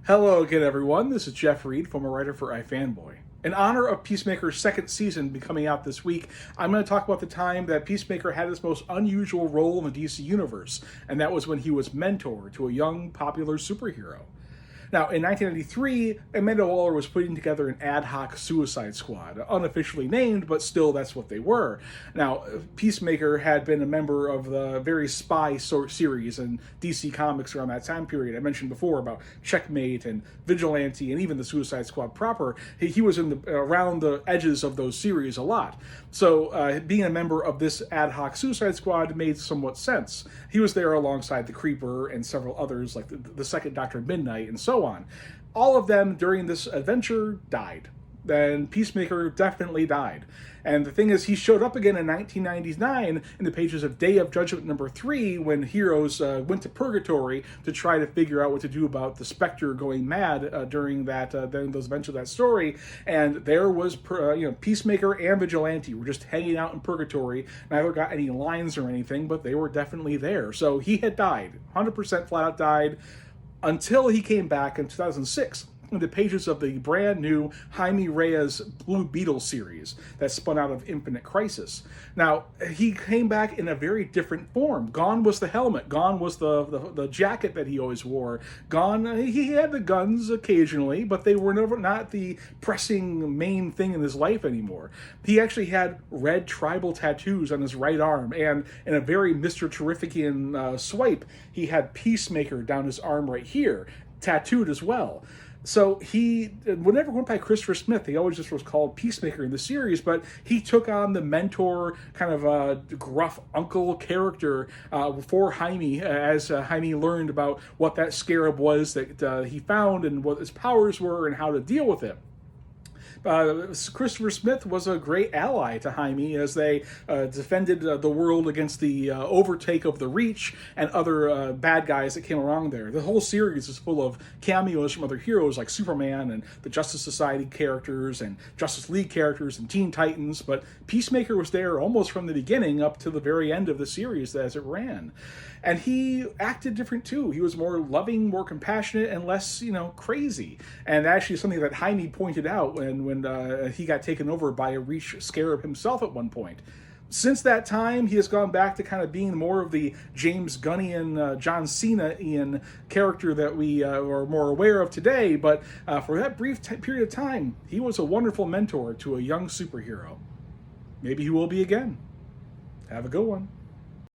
Hello again, everyone. This is Jeff Reed, former writer for iFanboy. In honor of Peacemaker's second season coming out this week, I'm going to talk about the time that Peacemaker had his most unusual role in the DC Universe, and that was when he was mentor to a young, popular superhero. Now, in 1993, Amanda Waller was putting together an Adhoc Suicide Squad, unofficially named, but still that's what they were. Now, Peacemaker had been a member of the various spy series in DC Comics around that time period. I mentioned before about Checkmate and Vigilante and even the Suicide Squad proper. He was around the edges of those series a lot. So being a member of this Adhoc Suicide Squad made somewhat sense. He was there alongside the Creeper and several others like the second Dr. Midnight and so on. All of them during this adventure died. Then Peacemaker definitely died. And the thing is, he showed up again in 1999 in the pages of Day of Judgment #3 when heroes went to Purgatory to try to figure out what to do about the Spectre going mad during those events of that story. And there was, Peacemaker and Vigilante were just hanging out in Purgatory. Neither got any lines or anything, but they were definitely there. So he had died, 100% flat out died, until he came back in 2006 in the pages of the brand new Jamie Reyes Blue Beetle series that spun out of Infinite Crisis. Now, he came back in a very different form. Gone was the helmet. Gone was the jacket that he always wore. Gone, he had the guns occasionally, but they were not the pressing main thing in his life anymore. He actually had red tribal tattoos on his right arm, and in a very Mr. Terrifician swipe, he had Peacemaker down his arm right here, tattooed as well. So he, whenever went by Christopher Smith, he always just was called Peacemaker in the series, but he took on the mentor, kind of gruff uncle character for Jaime, as Jaime learned about what that scarab was that he found and what its powers were and how to deal with it. Christopher Smith was a great ally to Jaime as they defended the world against the overtake of the Reach and other bad guys that came along there. The whole series is full of cameos from other heroes like Superman and the Justice Society characters and Justice League characters and Teen Titans, but Peacemaker was there almost from the beginning up to the very end of the series as it ran. And he acted different too. He was more loving, more compassionate, and less, crazy. And actually something that Jaime pointed out when he got taken over by a Reach scarab himself at one point. Since that time, he has gone back to kind of being more of the James Gunnian, John Cena-ian character that we are more aware of today. But for that brief period of time, he was a wonderful mentor to a young superhero. Maybe he will be again. Have a good one.